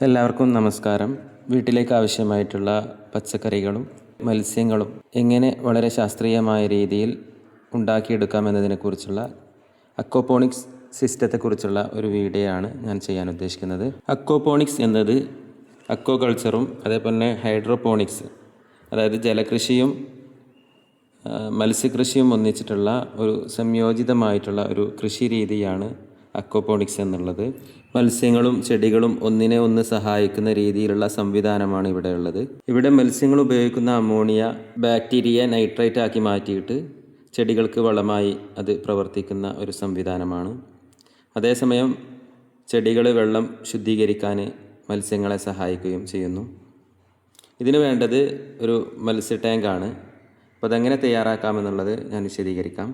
എല്ലാവർക്കും നമസ്കാരം. വീട്ടിലേക്ക് ആവശ്യമായിട്ടുള്ള പച്ചക്കറികളും മത്സ്യങ്ങളും എങ്ങനെ വളരെ ശാസ്ത്രീയമായ രീതിയിൽ ഉണ്ടാക്കിയെടുക്കാമെന്നതിനെക്കുറിച്ചുള്ള അക്വാപോണിക്സ് സിസ്റ്റത്തെക്കുറിച്ചുള്ള ഒരു വീഡിയോ ആണ് ഞാൻ ചെയ്യാൻ ഉദ്ദേശിക്കുന്നത്. അക്വാപോണിക്സ് എന്നത് അക്വാകൾച്ചറും അതേപോലെ ഹൈഡ്രോപോണിക്സ്, അതായത് ജലകൃഷിയും മത്സ്യകൃഷിയും ഒന്നിച്ചിട്ടുള്ള ഒരു സംയോജിതമായിട്ടുള്ള ഒരു കൃഷി രീതിയാണ് അക്വാപോണിക്സ് എന്നുള്ളത്. മത്സ്യങ്ങളും ചെടികളും ഒന്നിനെ ഒന്ന് സഹായിക്കുന്ന രീതിയിലുള്ള സംവിധാനമാണ് ഇവിടെ ഉള്ളത്. ഇവിടെ മത്സ്യങ്ങൾ ഉപയോഗിക്കുന്ന അമോണിയ ബാക്ടീരിയ നൈട്രേറ്റ് ആക്കി മാറ്റിയിട്ട് ചെടികൾക്ക് വളമായി അത് പ്രവർത്തിക്കുന്ന ഒരു സംവിധാനമാണ്. അതേസമയം ചെടികൾ വെള്ളം ശുദ്ധീകരിക്കാൻ മത്സ്യങ്ങളെ സഹായിക്കുകയും ചെയ്യുന്നു. ഇതിന് വേണ്ടത് ഒരു മത്സ്യ ടാങ്കാണ്. അപ്പോൾ അതെങ്ങനെ തയ്യാറാക്കാമെന്നുള്ളത് ഞാൻ വിശദീകരിക്കാം.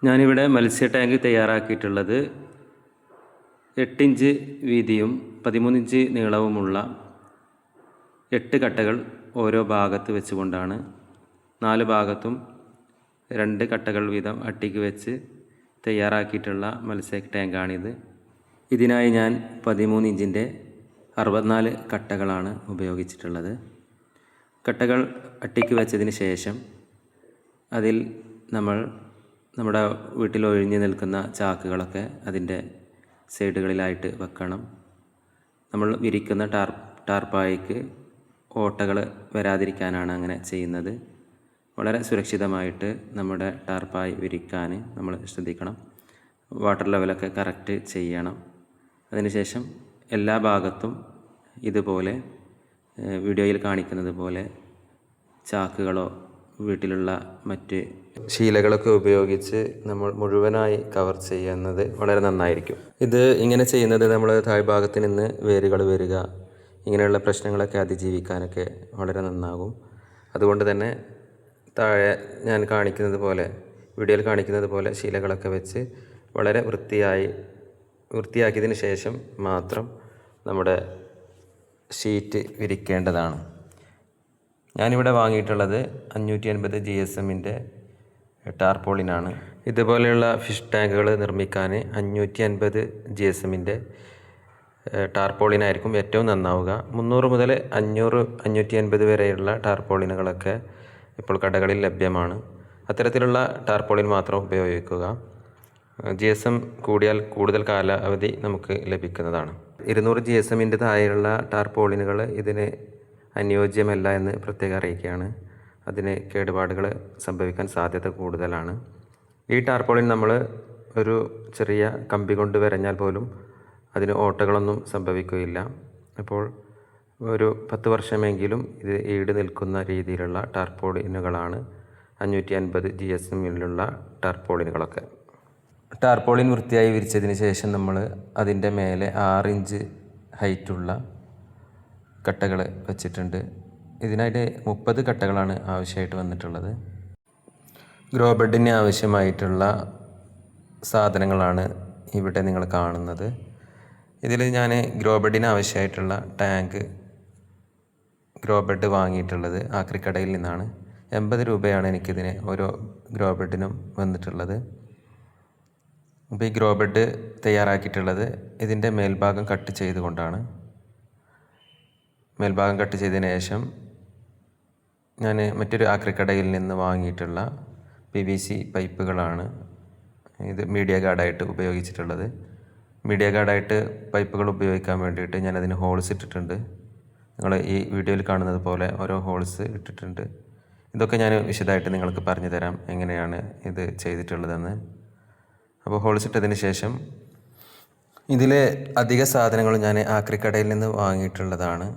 ഞാനിവിടെ മത്സ്യ ടാങ്ക് തയ്യാറാക്കിയിട്ടുള്ളത് 8 ഇഞ്ച് വീതിയും 13 ഇഞ്ച് നീളവുമുള്ള 8 കട്ടകൾ ഓരോ ഭാഗത്ത് വെച്ചുകൊണ്ടാണ്. 4 ഭാഗത്തും 2 കട്ടകൾ വീതം അട്ടിക്ക് വെച്ച് തയ്യാറാക്കിയിട്ടുള്ള മത്സ്യ ടാങ്കാണിത്. ഇതിനായി ഞാൻ 13 ഇഞ്ചിൻ്റെ 64 കട്ടകളാണ് ഉപയോഗിച്ചിട്ടുള്ളത്. കട്ടകൾ അട്ടിക്ക് വെച്ചതിന് ശേഷം അതിൽ നമ്മുടെ വീട്ടിൽ ഒഴിഞ്ഞു നിൽക്കുന്ന ചാക്കുകളൊക്കെ അതിൻ്റെ സൈഡുകളിലായിട്ട് വെക്കണം. നമ്മൾ വിരിക്കുന്ന ടാർപ്പായിക്ക് ഓട്ടകൾ വരാതിരിക്കാനാണ് അങ്ങനെ ചെയ്യുന്നത്. വളരെ സുരക്ഷിതമായിട്ട് നമ്മുടെ ടാർപ്പായി വിരിക്കാൻ നമ്മൾ ശ്രദ്ധിക്കണം. വാട്ടർ ലെവലൊക്കെ കറക്റ്റ് ചെയ്യണം. അതിനുശേഷം എല്ലാ ഭാഗത്തും ഇതുപോലെ വീഡിയോയിൽ കാണിക്കുന്നത് പോലെ ചാക്കുകളോ വീട്ടിലുള്ള മറ്റ് ശീലകളൊക്കെ ഉപയോഗിച്ച് നമ്മൾ മുഴുവനായി കവർ ചെയ്യുന്നത് വളരെ നന്നായിരിക്കും. ഇത് ഇങ്ങനെ ചെയ്യുന്നത് നമ്മൾ താഴ്ഭാഗത്ത് നിന്ന് വേരുകൾ വരിക ഇങ്ങനെയുള്ള പ്രശ്നങ്ങളൊക്കെ അതിജീവിക്കാനൊക്കെ വളരെ നന്നാകും. അതുകൊണ്ട് തന്നെ താഴെ ഞാൻ കാണിക്കുന്നത് പോലെ വീഡിയോയിൽ കാണിക്കുന്നത് പോലെ ശീലകളൊക്കെ വെച്ച് വളരെ വൃത്തിയാക്കിയതിന് ശേഷം മാത്രം നമ്മുടെ ഷീറ്റ് വിരിക്കേണ്ടതാണ്. ഞാനിവിടെ വാങ്ങിയിട്ടുള്ളത് 550 GSMൻ്റെ ടാർപോളിനാണ്. ഇതുപോലെയുള്ള ഫിഷ് ടാങ്കുകൾ നിർമ്മിക്കാൻ 550 GSMൻ്റെ ടാർപോളിനായിരിക്കും ഏറ്റവും നന്നാവുക. 300 മുതൽ 500, 550 വരെയുള്ള ടാർപോളിനുകളൊക്കെ ഇപ്പോൾ കടകളിൽ ലഭ്യമാണ്. അത്തരത്തിലുള്ള ടാർപോളിൻ മാത്രം ഉപയോഗിക്കുക. GSM കൂടിയാൽ കൂടുതൽ കാലാവധി നമുക്ക് ലഭിക്കുന്നതാണ്. 200 GSMൻ്റെ താഴെയുള്ള ടാർപോളിനുകൾ ഇതിന് അനുയോജ്യമല്ല എന്ന് പ്രത്യേകം അറിയിക്കുകയാണ്. അതിന് കേടുപാടുകൾ സംഭവിക്കാൻ സാധ്യത കൂടുതലാണ്. ഈ ടാർപോളിൻ നമ്മൾ ഒരു ചെറിയ കമ്പി കൊണ്ട് വരഞ്ഞാൽ പോലും അതിന് ഓട്ടകളൊന്നും സംഭവിക്കുകയില്ല. അപ്പോൾ ഒരു 10 വർഷമെങ്കിലും ഇത് ഈട് നിൽക്കുന്ന രീതിയിലുള്ള ടാർപോളിനുകളാണ് 550 GSMലുള്ള ടാർപോളിനുകളൊക്കെ. ടാർപോളിൻ വൃത്തിയായി വിരിച്ചതിന് ശേഷം നമ്മൾ അതിൻ്റെ മേലെ 6 ഇഞ്ച് ഹൈറ്റുള്ള കട്ടകൾ വെച്ചിട്ടുണ്ട്. ഇതിനായിട്ട് 30 കട്ടകളാണ് ആവശ്യമായിട്ട് വന്നിട്ടുള്ളത്. ഗ്രോ ബെഡിന് ആവശ്യമായിട്ടുള്ള സാധനങ്ങളാണ് ഇവിടെ നിങ്ങൾ കാണുന്നത്. ഇതിൽ ഞാൻ ഗ്രോ ബെഡിന് ആവശ്യമായിട്ടുള്ള ടാങ്ക് ഗ്രോ ബെഡ് വാങ്ങിയിട്ടുള്ളത് ആക്രിക്കടയിൽ നിന്നാണ്. 80 രൂപയാണ് എനിക്കിതിന് ഓരോ ഗ്രോ ബെഡിനും വന്നിട്ടുള്ളത്. അപ്പോൾ ഈ ഗ്രോ ബെഡ് തയ്യാറാക്കിയിട്ടുള്ളത് ഇതിൻ്റെ മേൽഭാഗം കട്ട് ചെയ്തുകൊണ്ടാണ്. മേൽഭാഗം കട്ട് ചെയ്തതിന് ശേഷം ഞാൻ മറ്റൊരു ആക്രിക്കടയിൽ നിന്ന് വാങ്ങിയിട്ടുള്ള PVC പൈപ്പുകളാണ് ഇത് മീഡിയ ഗാർഡായിട്ട് ഉപയോഗിച്ചിട്ടുള്ളത്. മീഡിയ ഗാർഡായിട്ട് പൈപ്പുകൾ ഉപയോഗിക്കാൻ വേണ്ടിയിട്ട് ഞാനതിന് ഹോൾസ് ഇട്ടിട്ടുണ്ട്. നിങ്ങൾ ഈ വീഡിയോയിൽ കാണുന്നത് പോലെ ഓരോ ഹോൾസ് ഇട്ടിട്ടുണ്ട്. ഇതൊക്കെ ഞാൻ വിശദമായിട്ട് നിങ്ങൾക്ക് പറഞ്ഞു തരാം എങ്ങനെയാണ് ഇത് ചെയ്തിട്ടുള്ളതെന്ന്. അപ്പോൾ ഹോൾസ് ഇട്ടതിന് ശേഷം ഇതിലെ അധിക സാധനങ്ങളും ഞാൻ ആക്രിക്കടയിൽ നിന്ന് വാങ്ങിയിട്ടുള്ളതാണ്.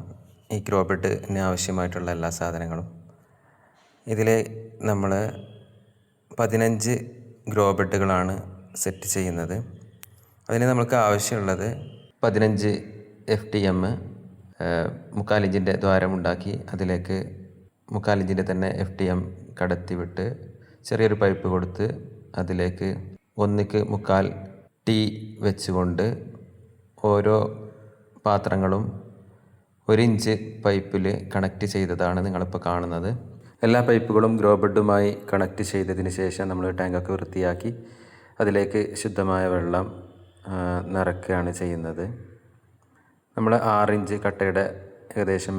ഈ ഗ്രോ ബെഡിന് ആവശ്യമായിട്ടുള്ള എല്ലാ സാധനങ്ങളും ഇതിൽ നമ്മൾ 15 ഗ്രോ ബെഡുകളാണ് സെറ്റ് ചെയ്യുന്നത്. അതിന് നമുക്ക് ആവശ്യമുള്ളത് 15 FTM 3/4 ഇഞ്ചിൻ്റെ ദ്വാരമുണ്ടാക്കി അതിലേക്ക് 3/4 ഇഞ്ചിൻ്റെ തന്നെ FTM കടത്തി വിട്ട് ചെറിയൊരു പൈപ്പ് കൊടുത്ത് അതിലേക്ക് 1/4 T വെച്ചുകൊണ്ട് ഓരോ പാത്രങ്ങളും 1 ഇഞ്ച് പൈപ്പിൽ കണക്റ്റ് ചെയ്തതാണ് നിങ്ങളിപ്പോൾ കാണുന്നത്. എല്ലാ പൈപ്പുകളും ഗ്രോ ബെഡുമായി കണക്റ്റ് ചെയ്തതിന് ശേഷം നമ്മൾ ടാങ്കൊക്കെ വൃത്തിയാക്കി അതിലേക്ക് ശുദ്ധമായ വെള്ളം നിറയ്ക്കുകയാണ് ചെയ്യുന്നത്. നമ്മൾ 6 ഇഞ്ച് കട്ടയുടെ ഏകദേശം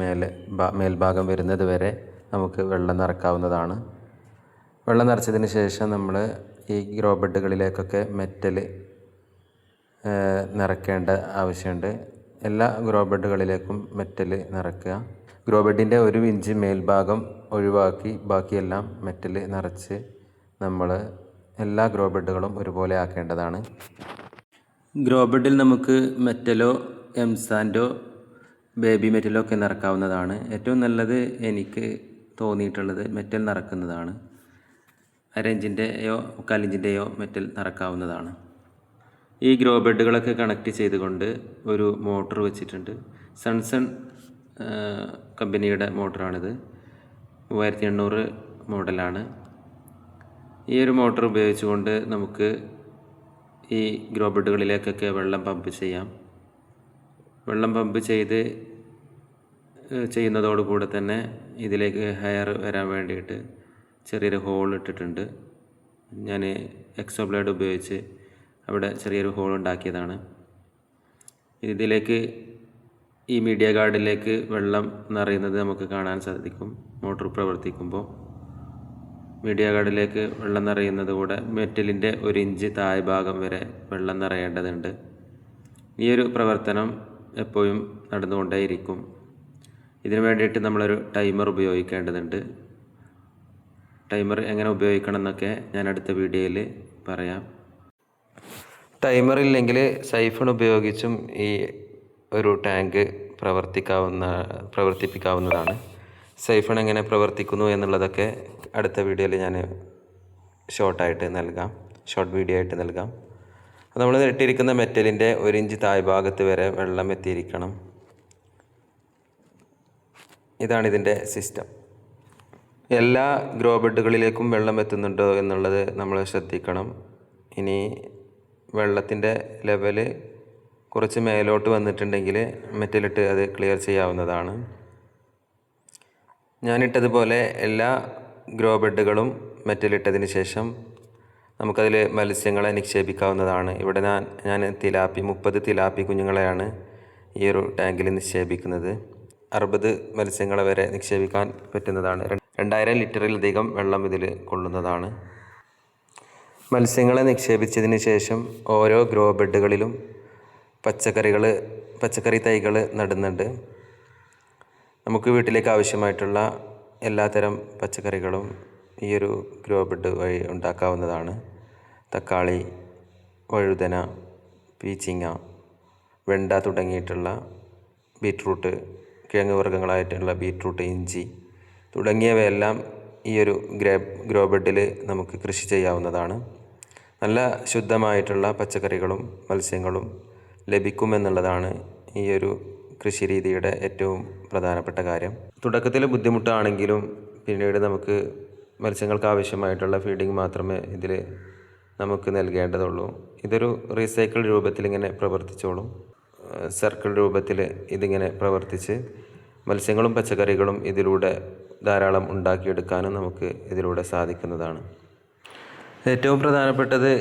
മേൽഭാഗം വരുന്നത് വരെ നമുക്ക് വെള്ളം നിറക്കാവുന്നതാണ്. വെള്ളം നിറച്ചതിന് ശേഷം നമ്മൾ ഈ ഗ്രോ ബെഡുകളിലേക്കൊക്കെ മെറ്റൽ നിറയ്ക്കേണ്ട ആവശ്യമുണ്ട്. എല്ലാ ഗ്രോ ബെഡുകളിലേക്കും മെറ്റൽ നിറയ്ക്കുക. ഗ്രോ ബെഡിൻ്റെ 1 ഇഞ്ച് മേൽഭാഗം ഒഴിവാക്കി ബാക്കിയെല്ലാം മെറ്റൽ നിറച്ച് നമ്മൾ എല്ലാ ഗ്രോ ബെഡുകളും ഒരുപോലെ ആക്കേണ്ടതാണ്. ഗ്രോ ബെഡിൽ നമുക്ക് മെറ്റലോ എംസാൻഡോ ബേബി മെറ്റലോ ഒക്കെ നിറക്കാവുന്നതാണ്. ഏറ്റവും നല്ലത് എനിക്ക് തോന്നിയിട്ടുള്ളത് മെറ്റൽ നിറക്കുന്നതാണ്. 1/2 ഇഞ്ചിൻ്റെയോ 1/4 ഇഞ്ചിൻ്റെയോ മെറ്റൽ നിറക്കാവുന്നതാണ്. ഈ ഗ്രോ ബെഡുകളൊക്കെ കണക്ട് ചെയ്തുകൊണ്ട് ഒരു മോട്ടർ വെച്ചിട്ടുണ്ട്. സൺസൺ കമ്പനിയുടെ മോട്ടറാണിത്. 3800 മോഡലാണ്. ഈ ഒരു മോട്ടർ ഉപയോഗിച്ചുകൊണ്ട് നമുക്ക് ഈ ഗ്രോ ബെഡുകളിലേക്കൊക്കെ വെള്ളം പമ്പ് ചെയ്യാം. വെള്ളം പമ്പ് ചെയ്യുന്നതോടുകൂടെ തന്നെ ഇതിലേക്ക് ഹെയർ വരാൻ വേണ്ടിയിട്ട് ചെറിയൊരു ഹോൾ ഇട്ടിട്ടുണ്ട്. ഞാൻ എക്സോ ബ്ലേഡ് ഉപയോഗിച്ച് അവിടെ ചെറിയൊരു ഹോൾ ഉണ്ടാക്കിയതാണ്. ഇതിലേക്ക് ഈ മീഡിയ ഗാർഡിലേക്ക് വെള്ളം നിറയുന്നത് നമുക്ക് കാണാൻ സാധിക്കും. മോട്ടോർ പ്രവർത്തിക്കുമ്പോൾ മീഡിയ ഗാർഡിലേക്ക് വെള്ളം നിറയുന്നത് കൂടെ മെറ്റലിൻ്റെ 1 ഇഞ്ച് താഴെ ഭാഗം വരെ വെള്ളം നിറയേണ്ടതുണ്ട്. ഈ ഒരു പ്രവർത്തനം എപ്പോഴും നടന്നുകൊണ്ടേയിരിക്കും. ഇതിനു വേണ്ടിയിട്ട് നമ്മളൊരു ടൈമർ ഉപയോഗിക്കേണ്ടതുണ്ട്. ടൈമർ എങ്ങനെ ഉപയോഗിക്കണം എന്നൊക്കെ ഞാൻ അടുത്ത വീഡിയോയിൽ പറയാം. ടൈമർ ഇല്ലെങ്കിൽ സൈഫൺ ഉപയോഗിച്ചും ഈ ഒരു ടാങ്ക് പ്രവർത്തിപ്പിക്കാവുന്നതാണ്. സൈഫൺ എങ്ങനെ പ്രവർത്തിക്കുന്നു എന്നുള്ളതൊക്കെ അടുത്ത വീഡിയോയിൽ ഞാൻ ഷോർട്ട് വീഡിയോ ആയിട്ട് നൽകാം. നമ്മൾ ഇട്ടിരിക്കുന്ന മെറ്റലിൻ്റെ 1 ഇഞ്ച് താഴ് ഭാഗത്ത് വരെ വെള്ളം എത്തിയിരിക്കണം. ഇതാണ് ഇതിൻ്റെ സിസ്റ്റം. എല്ലാ ഗ്രോ ബെഡുകളിലേക്കും വെള്ളം എത്തുന്നുണ്ടോ എന്നുള്ളത് നമ്മൾ ശ്രദ്ധിക്കണം. ഇനി വെള്ളത്തിൻ്റെ ലെവൽ കുറച്ച് മേലോട്ട് വന്നിട്ടുണ്ടെങ്കിൽ മെറ്റലിട്ട് അത് ക്ലിയർ ചെയ്യാവുന്നതാണ്. ഞാനിട്ടതുപോലെ എല്ലാ ഗ്രോ ബെഡുകളും മെറ്റലിട്ടതിന് ശേഷം നമുക്കതിൽ മത്സ്യങ്ങളെ നിക്ഷേപിക്കാവുന്നതാണ്. ഇവിടെ ഞാൻ 30 തിലാപ്പി കുഞ്ഞുങ്ങളെയാണ് ഈ ഒരു ടാങ്കിൽ നിക്ഷേപിക്കുന്നത്. 60 മത്സ്യങ്ങളെ വരെ നിക്ഷേപിക്കാൻ പറ്റുന്നതാണ്. 2000 ലിറ്ററിലധികം വെള്ളം ഇതിൽ കൊള്ളുന്നതാണ്. മത്സ്യങ്ങളെ നിക്ഷേപിച്ചതിന് ശേഷം ഓരോ ഗ്രോ ബെഡുകളിലും പച്ചക്കറി തൈകൾ നടുന്നുണ്ട്. നമുക്ക് വീട്ടിലേക്ക് ആവശ്യമായിട്ടുള്ള എല്ലാത്തരം പച്ചക്കറികളും ഈ ഒരു ഗ്രോ ബെഡ് വഴി ഉണ്ടാക്കാവുന്നതാണ്. തക്കാളി, വഴുതന, പീച്ചിങ്ങ, വെണ്ട തുടങ്ങിയിട്ടുള്ള ബീറ്റ്റൂട്ട്, കിഴങ്ങ് വർഗ്ഗങ്ങളായിട്ടുള്ള ബീറ്റ്റൂട്ട്, ഇഞ്ചി തുടങ്ങിയവയെല്ലാം ഈ ഒരു ഗ്രോ ബെഡിൽ നമുക്ക് കൃഷി ചെയ്യാവുന്നതാണ്. നല്ല ശുദ്ധമായിട്ടുള്ള പച്ചക്കറികളും മത്സ്യങ്ങളും ലഭിക്കുമെന്നുള്ളതാണ് ഈ ഒരു കൃഷി രീതിയുടെ ഏറ്റവും പ്രധാനപ്പെട്ട കാര്യം. തുടക്കത്തിൽ ബുദ്ധിമുട്ടാണെങ്കിലും പിന്നീട് നമുക്ക് മത്സ്യങ്ങൾക്ക് ആവശ്യമായിട്ടുള്ള ഫീഡിങ് മാത്രമേ ഇതിൽ നമുക്ക് നൽകേണ്ടതുള്ളൂ. ഇതൊരു റീസൈക്കിൾ രൂപത്തിൽ ഇങ്ങനെ പ്രവർത്തിച്ചോളും. സർക്കിൾ രൂപത്തിൽ ഇതിങ്ങനെ പ്രവർത്തിച്ച് മത്സ്യങ്ങളും പച്ചക്കറികളും ഇതിലൂടെ ധാരാളം ഉണ്ടാക്കിയെടുക്കാനും നമുക്ക് ഇതിലൂടെ സാധിക്കുന്നതാണ്. ഏറ്റവും പ്രധാനപ്പെട്ടത്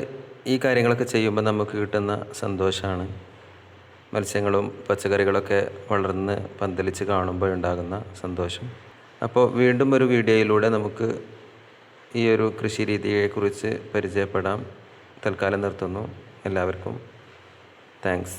ഈ കാര്യങ്ങളൊക്കെ ചെയ്യുമ്പോൾ നമുക്ക് കിട്ടുന്ന സന്തോഷമാണ്. മത്സ്യങ്ങളും പച്ചക്കറികളൊക്കെ വളർന്ന് പന്തലിച്ച് കാണുമ്പോൾ ഉണ്ടാകുന്ന സന്തോഷം. അപ്പോൾ വീണ്ടും ഒരു വീഡിയോയിലൂടെ നമുക്ക് ഈ ഒരു കൃഷി രീതിയെക്കുറിച്ച് പരിചയപ്പെടാം. തൽക്കാലം നിർത്തുന്നു. എല്ലാവർക്കും താങ്ക്സ്.